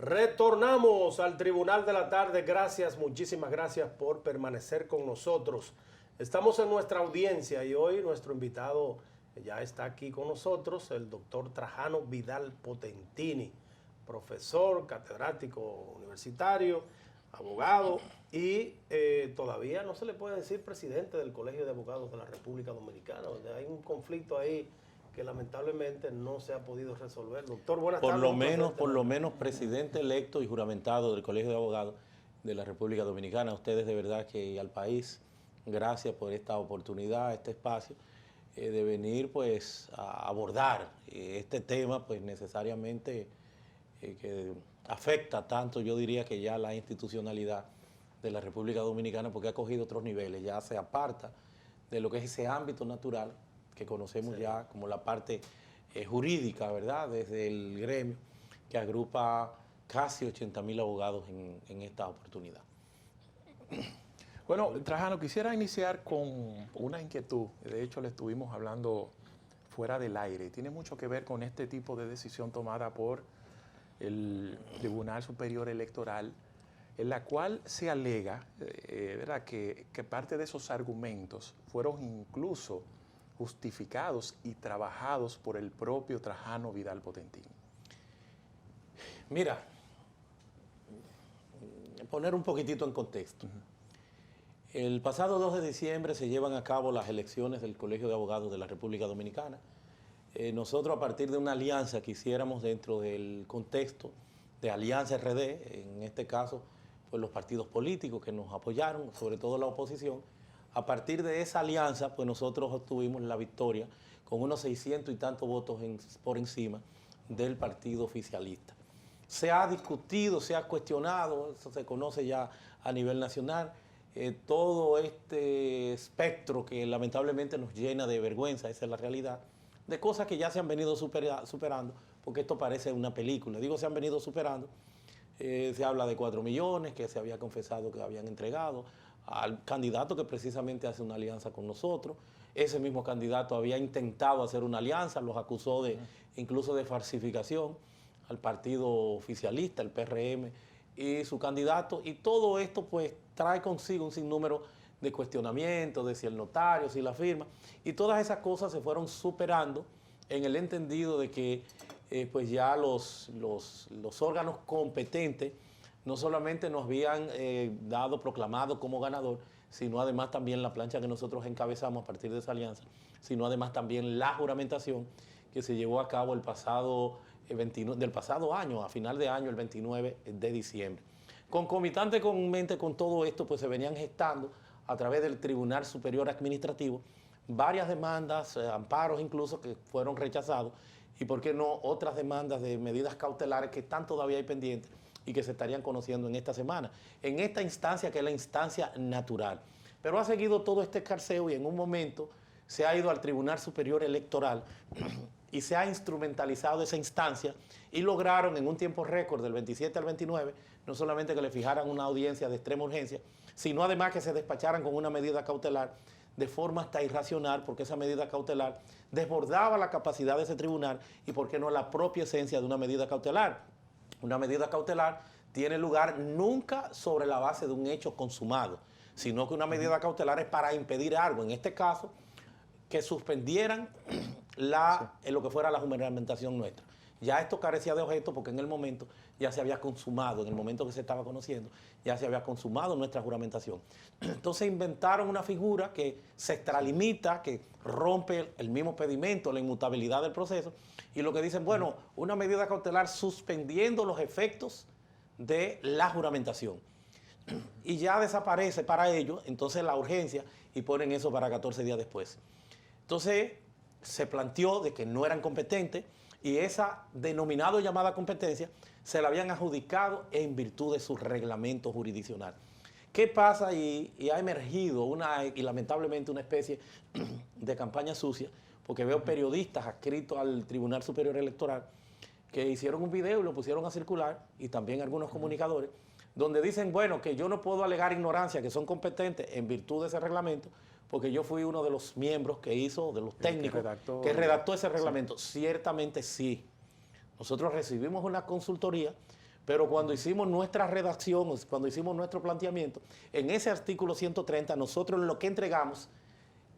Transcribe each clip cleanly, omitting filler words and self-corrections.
Retornamos al Tribunal de la Tarde. Gracias, muchísimas gracias por permanecer con nosotros. Estamos en nuestra audiencia y hoy nuestro invitado ya está aquí con nosotros, el doctor Trajano Vidal Potentini, profesor, catedrático universitario, abogado y todavía no se le puede decir presidente del Colegio de Abogados de la República Dominicana, donde hay un conflicto ahí que lamentablemente no se ha podido resolver. Doctor, buenas tardes. Por lo menos presidente electo y juramentado del Colegio de Abogados de la República Dominicana. A ustedes de verdad que al país, gracias por esta oportunidad, este espacio, de venir pues a abordar este tema pues necesariamente que afecta tanto, yo diría que ya la institucionalidad de la República Dominicana, porque ha cogido otros niveles, ya se aparta de lo que es ese ámbito natural que conocemos ya como la parte jurídica, ¿verdad? Desde el gremio que agrupa casi 80.000 abogados en esta oportunidad. Bueno, Trajano, quisiera iniciar con una inquietud. De hecho, le estuvimos hablando fuera del aire. Tiene mucho que ver con este tipo de decisión tomada por el Tribunal Superior Electoral, en la cual se alega ¿verdad? Que parte de esos argumentos fueron incluso justificados y trabajados por el propio Trajano Vidal Potentini. Mira, poner un poquitito en contexto. El pasado 2 de diciembre se llevan a cabo las elecciones del Colegio de Abogados de la República Dominicana. Nosotros, a partir de una alianza que hiciéramos dentro del contexto de Alianza RD, en este caso, pues los partidos políticos que nos apoyaron, sobre todo la oposición, a partir de esa alianza, pues nosotros obtuvimos la victoria con unos 600 y tantos votos por encima del partido oficialista. Se ha discutido, se ha cuestionado, eso se conoce ya a nivel nacional, todo este espectro que lamentablemente nos llena de vergüenza, esa es la realidad, de cosas que ya se han venido superando, porque esto parece una película. Digo, se han venido superando. Se habla de 4 millones que se había confesado que habían entregado al candidato que precisamente hace una alianza con nosotros. Ese mismo candidato había intentado hacer una alianza, los acusó de incluso de falsificación al partido oficialista, el PRM, y su candidato. Y todo esto pues trae consigo un sinnúmero de cuestionamientos, de si el notario, si la firma, y todas esas cosas se fueron superando en el entendido de que pues ya los órganos competentes no solamente nos habían proclamado como ganador, sino además también la plancha que nosotros encabezamos a partir de esa alianza, sino además también la juramentación que se llevó a cabo del pasado año, a final de año, el 29 de diciembre. Concomitantemente con todo esto, pues se venían gestando a través del Tribunal Superior Administrativo varias demandas, amparos incluso, que fueron rechazados, y por qué no otras demandas de medidas cautelares que están todavía ahí pendientes y que se estarían conociendo en esta semana, en esta instancia que es la instancia natural. Pero ha seguido todo este escarceo y en un momento se ha ido al Tribunal Superior Electoral y se ha instrumentalizado esa instancia y lograron en un tiempo récord del 27 al 29, no solamente que le fijaran una audiencia de extrema urgencia, sino además que se despacharan con una medida cautelar de forma hasta irracional, porque esa medida cautelar desbordaba la capacidad de ese tribunal y por qué no la propia esencia de una medida cautelar. Una medida cautelar tiene lugar nunca sobre la base de un hecho consumado, sino que una medida cautelar es para impedir algo, en este caso, que suspendieran lo que fuera la juramentación nuestra. Ya esto carecía de objeto porque en el momento ya se había consumado, en el momento que se estaba conociendo, ya se había consumado nuestra juramentación. Entonces inventaron una figura que se extralimita, que rompe el mismo pedimento, la inmutabilidad del proceso, y lo que dicen, bueno, una medida cautelar suspendiendo los efectos de la juramentación. Y ya desaparece para ellos, entonces la urgencia, y ponen eso para 14 días después. Entonces se planteó de que no eran competentes, y esa denominada llamada competencia se la habían adjudicado en virtud de su reglamento jurisdiccional. ¿Qué pasa? Y ha emergido y lamentablemente una especie de campaña sucia, porque veo periodistas adscritos al Tribunal Superior Electoral que hicieron un video y lo pusieron a circular, y también algunos comunicadores, donde dicen, bueno, que yo no puedo alegar ignorancia, que son competentes en virtud de ese reglamento, porque yo fui uno de los miembros que hizo, de los técnicos, que redactó ese reglamento. Sí. Ciertamente sí. Nosotros recibimos una consultoría Pero cuando hicimos nuestra redacción, cuando hicimos nuestro planteamiento, en ese artículo 130, nosotros lo que entregamos,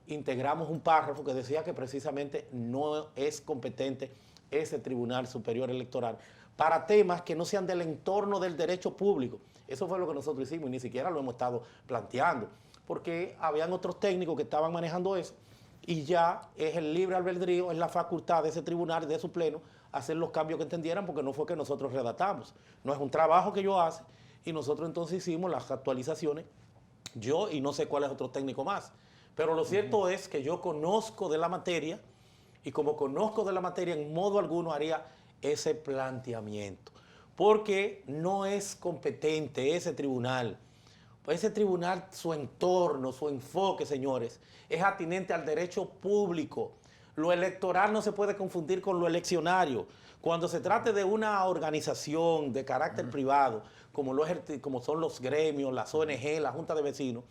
integramos un párrafo que decía que precisamente no es competente ese Tribunal Superior Electoral para temas que no sean del entorno del derecho público. Eso fue lo que nosotros hicimos y ni siquiera lo hemos estado planteando, porque habían otros técnicos que estaban manejando eso y ya es el libre albedrío, es la facultad de ese tribunal, de su pleno, hacer los cambios que entendieran, porque no fue que nosotros redactamos. No es un trabajo que ellos hacen y nosotros entonces hicimos las actualizaciones, yo y no sé cuál es otro técnico más. Pero lo cierto es que yo conozco de la materia y como conozco de la materia, en modo alguno haría ese planteamiento, porque no es competente ese tribunal. Ese tribunal, su entorno, su enfoque, señores, es atinente al derecho público. Lo electoral no se puede confundir con lo eleccionario. Cuando se trate de una organización de carácter privado, como son los gremios, las ONG, la Junta de Vecinos,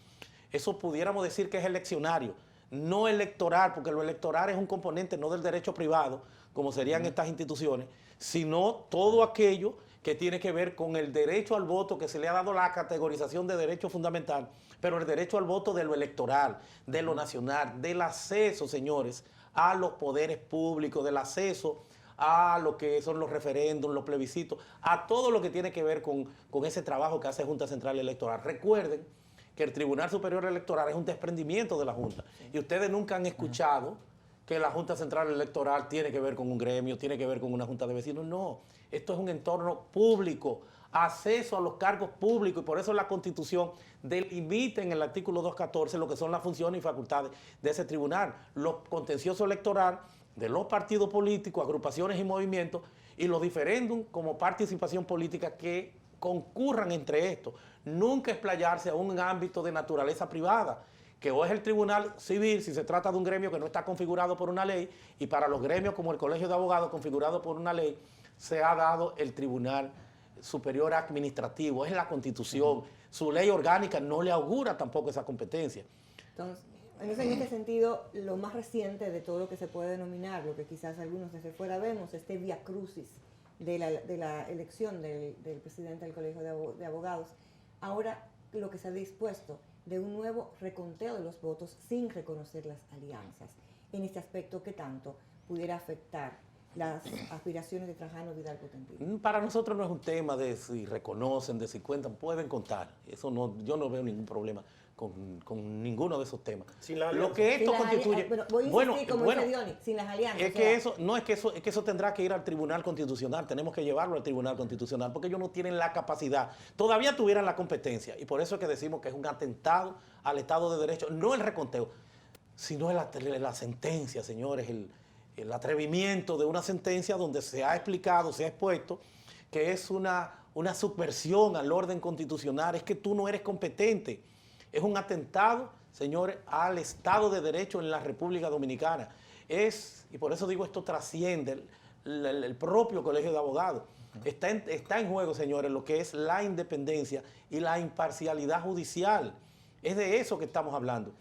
eso pudiéramos decir que es eleccionario, no electoral, porque lo electoral es un componente no del derecho privado, como serían estas instituciones, sino todo aquello que tiene que ver con el derecho al voto, que se le ha dado la categorización de derecho fundamental, pero el derecho al voto de lo electoral, de lo nacional, del acceso, señores, a los poderes públicos, del acceso a lo que son los referéndums, los plebiscitos, a todo lo que tiene que ver con ese trabajo que hace Junta Central Electoral. Recuerden que el Tribunal Superior Electoral es un desprendimiento de la Junta. Y ustedes nunca han escuchado que la Junta Central Electoral tiene que ver con un gremio, tiene que ver con una Junta de Vecinos. No, esto es un entorno público, acceso a los cargos públicos, y por eso la Constitución delimita en el artículo 214 lo que son las funciones y facultades de ese tribunal, los contenciosos electorales de los partidos políticos, agrupaciones y movimientos, y los diferéndums como participación política que concurran entre estos. Nunca explayarse a un ámbito de naturaleza privada, que hoy es el Tribunal Civil, si se trata de un gremio que no está configurado por una ley, y para los gremios como el Colegio de Abogados configurado por una ley, se ha dado el Tribunal Superior Administrativo, es la Constitución. Su ley orgánica no le augura tampoco esa competencia. Entonces, en este sentido, lo más reciente de todo lo que se puede denominar, lo que quizás algunos desde fuera vemos, este vía crucis de la elección del presidente del Colegio de Abogados, ahora lo que se ha dispuesto de un nuevo reconteo de los votos sin reconocer las alianzas. En este aspecto, ¿qué tanto pudiera afectar las aspiraciones de Trajano Vidal Potentil? Para nosotros no es un tema de si reconocen, de si cuentan, pueden contar. Eso no, yo no veo ningún problema con ninguno de esos temas. Sin la lo que esto constituye, sin las alianzas. Es que eso no es que eso tendrá que ir al Tribunal Constitucional. Tenemos que llevarlo al Tribunal Constitucional porque ellos no tienen la capacidad. Todavía tuvieran la competencia y por eso es que decimos que es un atentado al Estado de Derecho, no el reconteo, sino la sentencia, señores, el atrevimiento de una sentencia donde se ha explicado, se ha expuesto que es una subversión al orden constitucional, es que tú no eres competente. Es un atentado, señores, al Estado de Derecho en la República Dominicana. Y por eso digo, esto trasciende el propio Colegio de Abogados. Está en juego, señores, lo que es la independencia y la imparcialidad judicial. Es de eso que estamos hablando.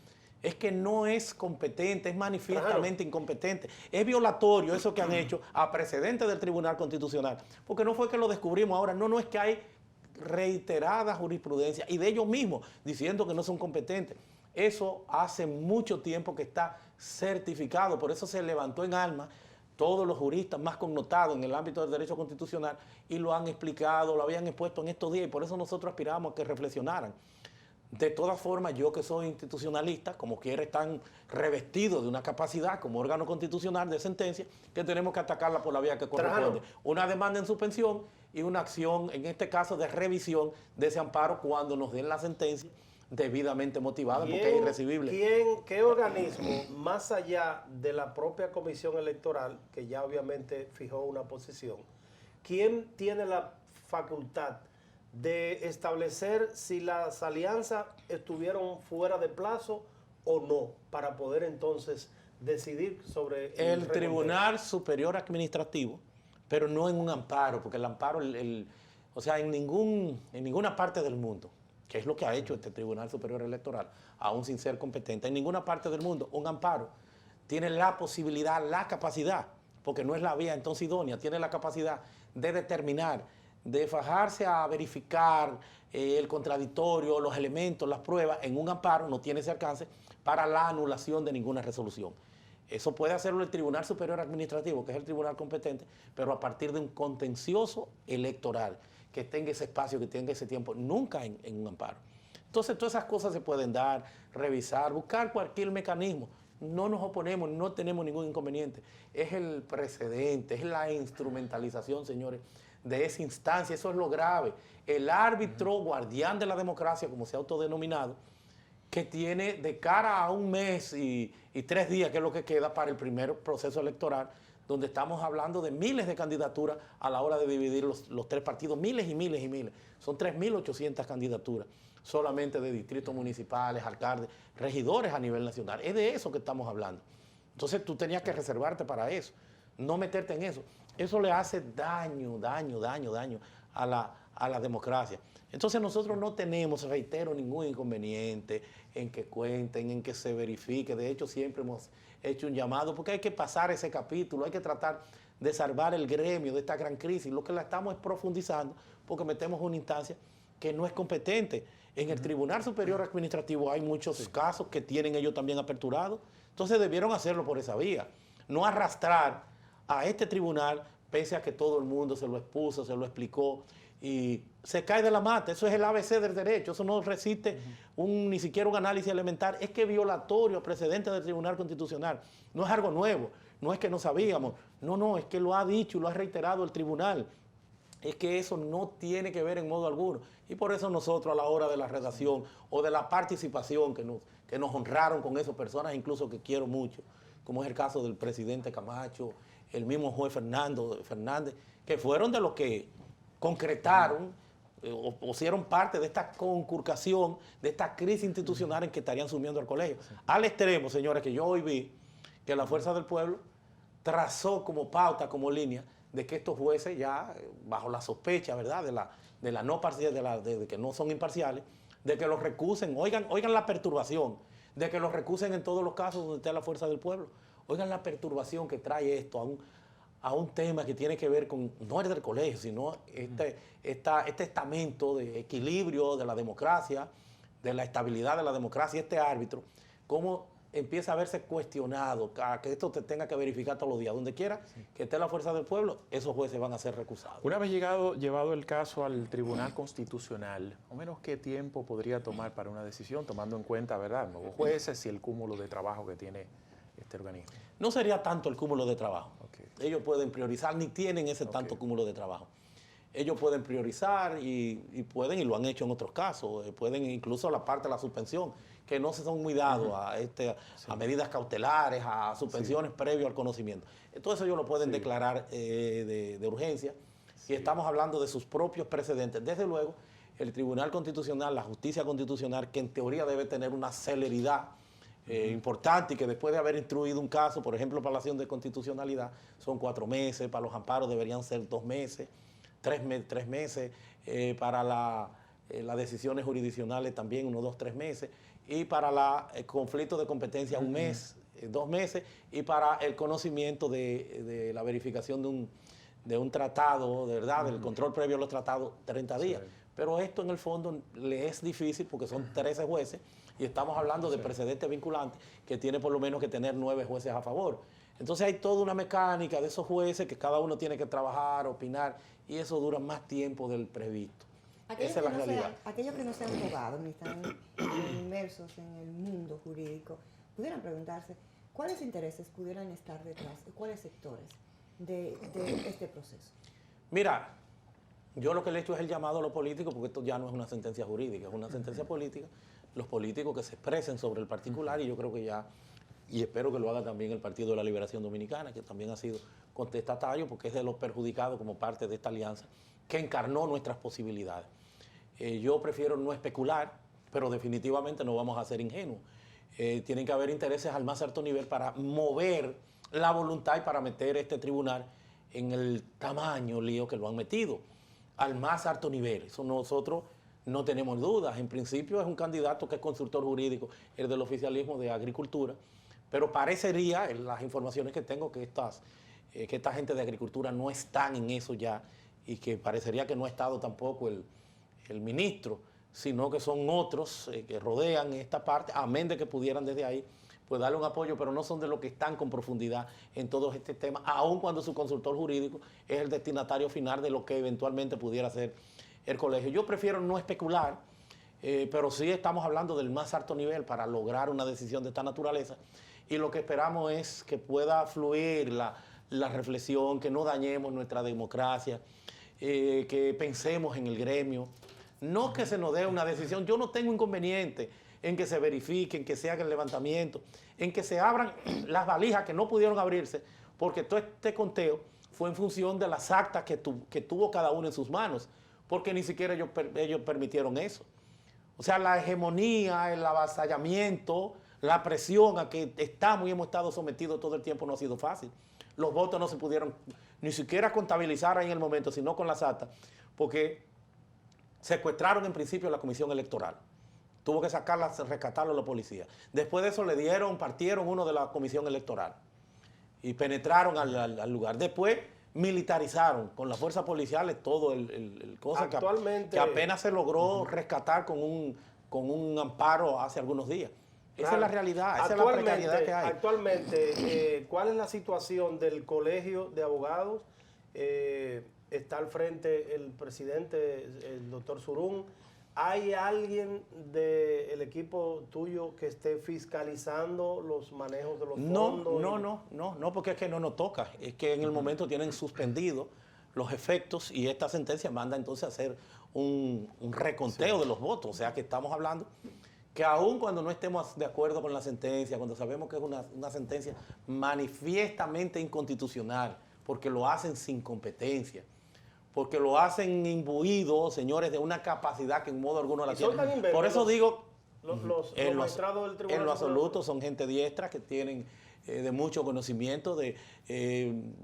Es que no es competente, es manifiestamente incompetente. Es violatorio eso que han hecho a precedentes del Tribunal Constitucional. Porque no fue que lo descubrimos ahora, no es que hay reiterada jurisprudencia y de ellos mismos diciendo que no son competentes. Eso hace mucho tiempo que está certificado, por eso se levantó en armas todos los juristas más connotados en el ámbito del derecho constitucional y lo han explicado, lo habían expuesto en estos días y por eso nosotros aspiramos a que reflexionaran. De todas formas, yo que soy institucionalista, como quiera, están revestidos de una capacidad como órgano constitucional de sentencia que tenemos que atacarla por la vía que corresponde. Una demanda en suspensión y una acción, en este caso, de revisión de ese amparo cuando nos den la sentencia debidamente motivada, porque es irrecibible. ¿Qué organismo, más allá de la propia Comisión Electoral, que ya obviamente fijó una posición, quién tiene la facultad de establecer si las alianzas estuvieron fuera de plazo o no, para poder entonces decidir sobre el Tribunal Superior Administrativo, pero no en un amparo, porque el amparo, o sea, en ninguna parte del mundo, que es lo que ha hecho este Tribunal Superior Electoral, aún sin ser competente, en ninguna parte del mundo un amparo tiene la posibilidad, la capacidad, porque no es la vía entonces idónea, tiene la capacidad de determinar de fajarse a verificar el contradictorio, los elementos, las pruebas en un amparo, no tiene ese alcance para la anulación de ninguna resolución. Eso puede hacerlo el Tribunal Superior Administrativo, que es el tribunal competente, pero a partir de un contencioso electoral, que tenga ese espacio, que tenga ese tiempo, nunca en un amparo. Entonces, todas esas cosas se pueden dar, revisar, buscar cualquier mecanismo. No nos oponemos, no tenemos ningún inconveniente. Es el precedente, es la instrumentalización, señores, de esa instancia. Eso es lo grave. El árbitro guardián de la democracia, como se ha autodenominado, que tiene de cara a un mes y 3 días, que es lo que queda para el primer proceso electoral, donde estamos hablando de miles de candidaturas a la hora de dividir los 3 partidos, miles y miles y miles. Son 3.800 candidaturas solamente de distritos municipales, alcaldes, regidores a nivel nacional. Es de eso que estamos hablando. Entonces tú tenías que reservarte para eso, no meterte en eso. Eso le hace daño a la democracia. Entonces nosotros no tenemos, reitero, ningún inconveniente en que cuenten, en que se verifique. De hecho, siempre hemos hecho un llamado, porque hay que pasar ese capítulo, hay que tratar de salvar el gremio de esta gran crisis. Lo que la estamos es profundizando, porque metemos una instancia que no es competente. En el Tribunal Superior Administrativo hay muchos casos que tienen ellos también aperturados. Entonces debieron hacerlo por esa vía. No arrastrar a este tribunal, pese a que todo el mundo se lo expuso, se lo explicó, y se cae de la mata. Eso es el ABC del derecho. Eso no resiste ni siquiera un análisis elemental. Es que es violatorio al precedente del Tribunal Constitucional. No es algo nuevo. No es que no sabíamos. No, es que lo ha dicho y lo ha reiterado el tribunal. Es que eso no tiene que ver en modo alguno. Y por eso nosotros, a la hora de la redacción o de la participación que nos honraron con esas personas, incluso que quiero mucho, como es el caso del presidente Camacho, el mismo juez Fernández, que fueron de los que concretaron o hicieron parte de esta conculcación, de esta crisis institucional en que estarían sumiendo al colegio. Al extremo, señores, que yo hoy vi que la Fuerza del Pueblo trazó como pauta, como línea, de que estos jueces ya, bajo la sospecha, ¿verdad?, de la no parcialidad, de que no son imparciales, de que los recusen, oigan la perturbación, de que los recusen en todos los casos donde esté la Fuerza del Pueblo. Oigan la perturbación que trae esto a un tema que tiene que ver con, no es del colegio, sino este estamento de equilibrio de la democracia, de la estabilidad de la democracia, este árbitro, cómo empieza a verse cuestionado, a que esto te tenga que verificar todos los días. Donde quiera que esté la Fuerza del Pueblo, esos jueces van a ser recusados. Una vez llevado el caso al Tribunal Constitucional, ¿más o menos qué tiempo podría tomar para una decisión, tomando en cuenta, ¿verdad?, nuevos jueces y el cúmulo de trabajo que tiene este organismo? No sería tanto el cúmulo de trabajo. Okay. Ellos pueden priorizar, ni tienen ese tanto cúmulo de trabajo. Ellos pueden priorizar y pueden, y lo han hecho en otros casos, pueden incluso la parte de la suspensión, que no se son muy dados a medidas cautelares, a suspensiones previo al conocimiento. Entonces ellos lo pueden declarar de urgencia, y estamos hablando de sus propios precedentes. Desde luego, el Tribunal Constitucional, la justicia constitucional, que en teoría debe tener una celeridad importante, y que después de haber instruido un caso, por ejemplo, para la acción de constitucionalidad, son 4 meses, para los amparos deberían ser 2 meses, 3 meses, para las decisiones jurisdiccionales también 1, 2, 3 meses, y para el conflicto de competencia 1 mes, 2 meses, y para el conocimiento de la verificación de un tratado, de verdad, del control previo a los tratados, 30 días. Sí. Pero esto en el fondo le es difícil porque son 13 jueces y estamos hablando de precedentes vinculantes que tiene por lo menos que tener 9 jueces a favor. Entonces hay toda una mecánica de esos jueces que cada uno tiene que trabajar, opinar, y eso dura más tiempo del previsto. Esa es la realidad. Aquellos que no sean abogados ni están inmersos en el mundo jurídico, pudieran preguntarse cuáles intereses pudieran estar detrás, cuáles sectores de este proceso. Mira, yo lo que le he hecho es el llamado a los políticos, porque esto ya no es una sentencia jurídica, es una sentencia política. Los políticos que se expresen sobre el particular, y yo creo que ya, y espero que lo haga también el Partido de la Liberación Dominicana, que también ha sido contestatario, porque es de los perjudicados como parte de esta alianza que encarnó nuestras posibilidades. Yo prefiero no especular, pero definitivamente no vamos a ser ingenuos. Tienen que haber intereses al más alto nivel para mover la voluntad y para meter este tribunal en el tamaño lío que lo han metido, al más alto nivel. Eso nosotros no tenemos dudas. En principio es un candidato que es consultor jurídico, el del oficialismo de Agricultura, pero parecería, en las informaciones que tengo, que esta gente de Agricultura no están en eso ya, y que parecería que no ha estado tampoco el ministro, sino que son otros que rodean esta parte, amén de que pudieran desde ahí pues darle un apoyo, pero no son de los que están con profundidad en todos estos temas, aun cuando su consultor jurídico es el destinatario final de lo que eventualmente pudiera ser el colegio. Yo prefiero no especular, pero sí estamos hablando del más alto nivel para lograr una decisión de esta naturaleza, y lo que esperamos es que pueda fluir la reflexión, que no dañemos nuestra democracia, que pensemos en el gremio, no que se nos dé una decisión. Yo no tengo inconveniente en que se verifique, en que se haga el levantamiento, en que se abran las valijas que no pudieron abrirse, porque todo este conteo fue en función de las actas que tuvo cada uno en sus manos, porque ni siquiera ellos permitieron eso. O sea, la hegemonía, el avasallamiento, la presión a que estamos y hemos estado sometidos todo el tiempo no ha sido fácil. Los votos no se pudieron ni siquiera contabilizar ahí en el momento, sino con las actas, porque secuestraron en principio la comisión electoral. Tuvo que rescatarlo a la policía. Después de eso partieron uno de la comisión electoral y penetraron al lugar. Después militarizaron con las fuerzas policiales todo el cosa que apenas se logró rescatar con un amparo hace algunos días. Esa es la realidad, esa es la precariedad que hay. Actualmente, ¿cuál es la situación del Colegio de Abogados? Está al frente el presidente, el doctor Surún. ¿Hay alguien del equipo tuyo que esté fiscalizando los manejos de los fondos? No, porque es que no nos toca. Es que en el momento tienen suspendido los efectos y esta sentencia manda entonces a hacer un reconteo de los votos. O sea que estamos hablando que aun cuando no estemos de acuerdo con la sentencia, cuando sabemos que es una sentencia manifiestamente inconstitucional, porque lo hacen sin competencia, porque lo hacen imbuidos, señores, de una capacidad que en modo alguno la tienen. Por eso digo, los magistrados del Tribunal en lo absoluto son gente diestra que tienen de mucho conocimiento, de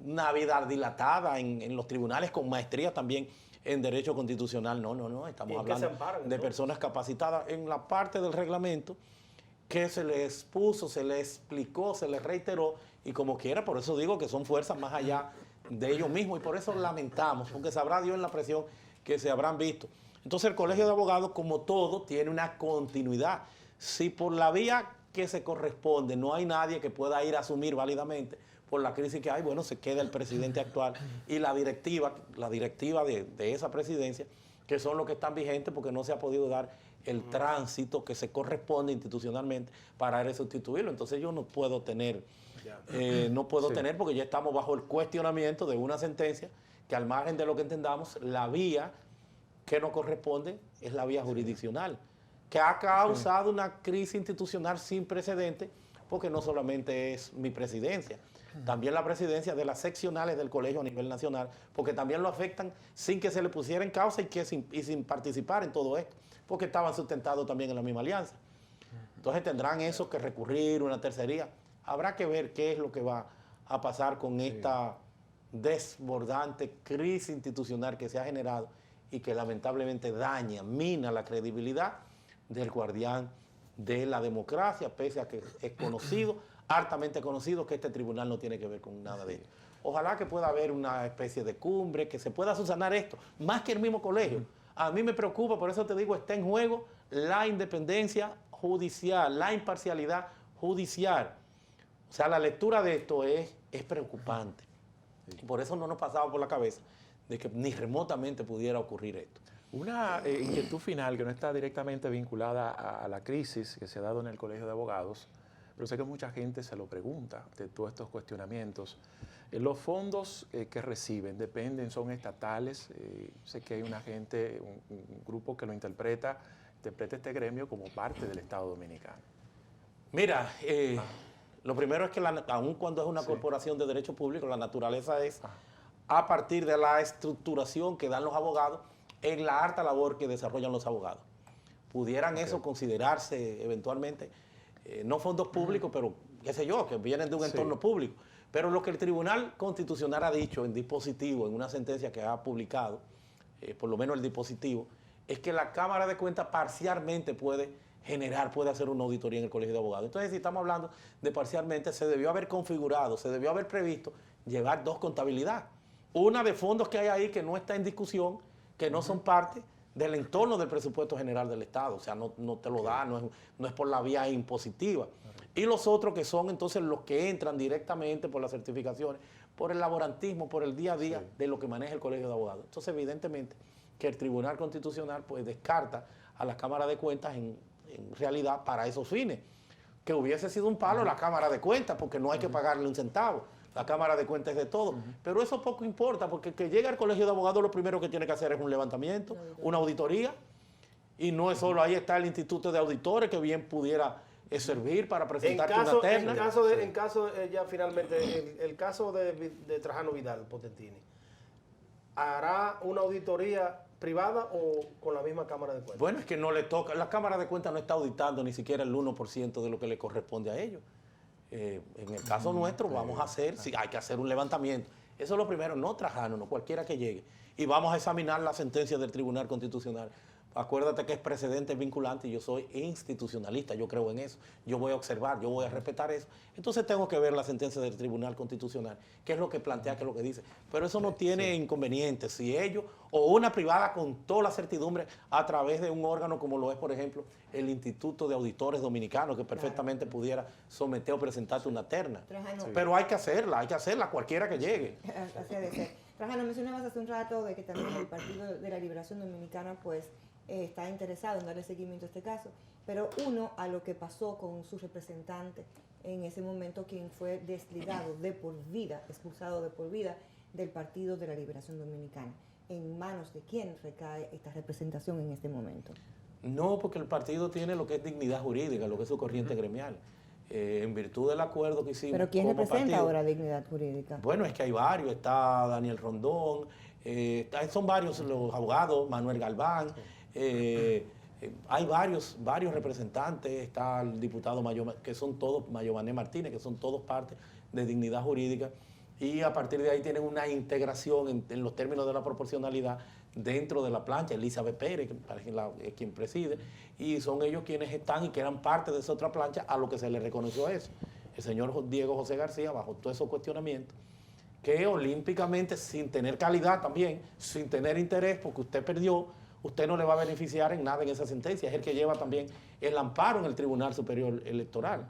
una vida dilatada en los tribunales, con maestría también en Derecho Constitucional. No, estamos hablando de personas capacitadas en la parte del reglamento que se les puso, se les explicó, se les reiteró, y como quiera, por eso digo que son fuerzas más allá de ellos mismos, y por eso lamentamos, porque sabrá Dios en la presión que se habrán visto. Entonces el Colegio de Abogados, como todo, tiene una continuidad. Si por la vía que se corresponde no hay nadie que pueda ir a asumir válidamente por la crisis que hay, bueno, se queda el presidente actual y la directiva de esa presidencia, que son los que están vigentes, porque no se ha podido dar el tránsito que se corresponde institucionalmente para resustituirlo. Entonces yo no puedo tener porque ya estamos bajo el cuestionamiento de una sentencia que, al margen de lo que entendamos, la vía que nos corresponde es la vía jurisdiccional, que ha causado una crisis institucional sin precedentes, porque no solamente es mi presidencia, también la presidencia de las seccionales del colegio a nivel nacional, porque también lo afectan sin que se le pusiera en causa y sin participar en todo esto, porque estaban sustentados también en la misma alianza. Entonces tendrán eso que recurrir, una tercería. Habrá que ver qué es lo que va a pasar con esta desbordante crisis institucional que se ha generado y que lamentablemente mina la credibilidad del guardián de la democracia, pese a que es conocido, hartamente conocido, que este tribunal no tiene que ver con nada de esto. Ojalá que pueda haber una especie de cumbre, que se pueda subsanar esto, más que el mismo colegio. A mí me preocupa, por eso te digo, está en juego la independencia judicial, la imparcialidad judicial. O sea, la lectura de esto es preocupante. Y por eso no nos pasaba por la cabeza de que ni remotamente pudiera ocurrir esto. Una inquietud final que no está directamente vinculada a la crisis que se ha dado en el Colegio de Abogados, pero sé que mucha gente se lo pregunta de todos estos cuestionamientos. Los fondos que reciben dependen, son estatales. Sé que hay una gente, un grupo que lo interpreta este gremio como parte del Estado Dominicano. Mira, lo primero es que aun cuando es una corporación de derecho público, la naturaleza es a partir de la estructuración que dan los abogados en la harta labor que desarrollan los abogados. Pudieran eso considerarse eventualmente, no fondos públicos, pero qué sé yo, que vienen de un entorno público. Pero lo que el Tribunal Constitucional ha dicho en dispositivo, en una sentencia que ha publicado, por lo menos el dispositivo, es que la Cámara de Cuentas parcialmente puede hacer una auditoría en el Colegio de Abogados. Entonces, si estamos hablando de parcialmente, se debió haber configurado, se debió haber previsto llevar dos contabilidades. una de fondos que hay ahí que no está en discusión, que no son parte del entorno del presupuesto general del Estado, o sea, no te lo da, no es por la vía impositiva. Y los otros que son entonces los que entran directamente por las certificaciones, por el laborantismo, por el día a día de lo que maneja el Colegio de Abogados. Entonces, evidentemente, que el Tribunal Constitucional pues descarta a la Cámara de Cuentas en realidad para esos fines. Que hubiese sido un palo la Cámara de Cuentas, porque no hay que pagarle un centavo. La Cámara de Cuentas es de todo. Pero eso poco importa, porque que llega al Colegio de Abogados lo primero que tiene que hacer es un levantamiento, una auditoría. Y no es solo ahí está el Instituto de Auditores, que bien pudiera servir para presentarte una terna. En caso ya finalmente, el caso de Trajano Vidal Potentini, ¿hará una auditoría privada o con la misma Cámara de Cuentas? Bueno, es que no le toca. La Cámara de Cuentas no está auditando ni siquiera el 1% de lo que le corresponde a ellos. En el caso nuestro vamos a hacer, sí, hay que hacer un levantamiento. Eso es lo primero, no Trajano, no cualquiera que llegue. Y vamos a examinar la sentencia del Tribunal Constitucional. Acuérdate que es precedente vinculante y yo soy institucionalista, yo creo en eso. Yo voy a observar, yo voy a respetar eso. Entonces tengo que ver la sentencia del Tribunal Constitucional, qué es lo que plantea, qué es lo que dice. Pero eso no tiene inconvenientes. Si ellos, o una privada con toda la certidumbre a través de un órgano como lo es, por ejemplo, el Instituto de Auditores Dominicanos, que perfectamente pudiera someter o presentarte una terna. Pero hay que hacerla cualquiera que llegue. Así ha de ser. Trajano, mencionabas hace un rato de que también el Partido de la Liberación Dominicana pues está interesado en darle seguimiento a este caso, pero uno a lo que pasó con su representante en ese momento, quien fue desligado de por vida, expulsado de por vida del Partido de la Liberación Dominicana. ¿En manos de quién recae esta representación en este momento? No, porque el partido tiene lo que es dignidad jurídica, lo que es su corriente gremial. En virtud del acuerdo que hicimos. ¿Pero quién como representa partido, ahora dignidad jurídica? Bueno, es que hay varios, está Daniel Rondón, son varios los abogados, Manuel Galván, hay varios representantes, está el diputado que son todos, Mayobané Martínez, que son todos parte de dignidad jurídica, y a partir de ahí tienen una integración en los términos de la proporcionalidad dentro de la plancha, Elizabeth Pérez, que es quien preside, y son ellos quienes están y que eran parte de esa otra plancha a lo que se le reconoció eso. El señor Diego José García, bajo todos esos cuestionamientos, que olímpicamente, sin tener calidad también, sin tener interés, porque usted perdió, usted no le va a beneficiar en nada en esa sentencia, es el que lleva también el amparo en el Tribunal Superior Electoral.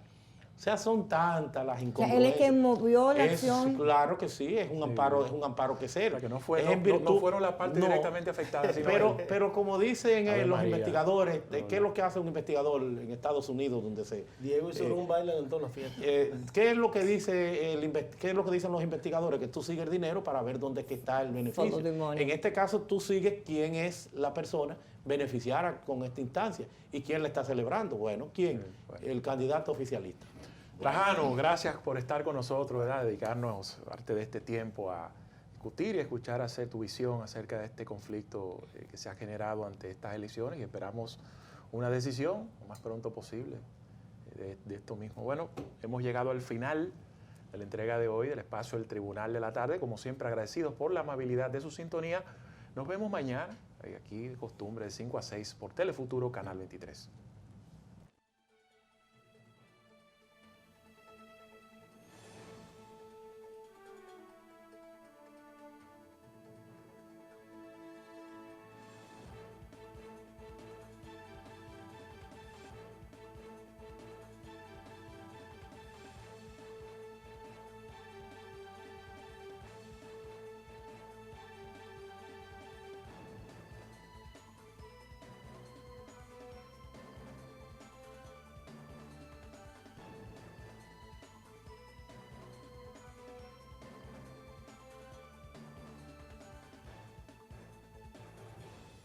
O sea, son tantas las incongruencias. Él es que movió la acción. Claro que sí, es un amparo que cero. O sea, que no fueron las partes directamente afectadas. Sino pero como dicen los investigadores, ¿qué es lo que hace un investigador en Estados Unidos donde se... Diego hizo un baile en todas las fiestas. ¿Qué es lo que dicen los investigadores? Que tú sigues el dinero para ver dónde es que está el beneficio. En este caso, tú sigues quién es la persona beneficiada con esta instancia y quién la está celebrando. Bueno, ¿quién? El candidato oficialista. Trajano, gracias por estar con nosotros, ¿verdad? Dedicarnos parte de este tiempo a discutir y escuchar hacer tu visión acerca de este conflicto que se ha generado ante estas elecciones y esperamos una decisión lo más pronto posible de esto mismo. Bueno, hemos llegado al final de la entrega de hoy del espacio del Tribunal de la Tarde. Como siempre, agradecidos por la amabilidad de su sintonía. Nos vemos mañana, aquí de costumbre, de 5 a 6 por Telefuturo, Canal 23.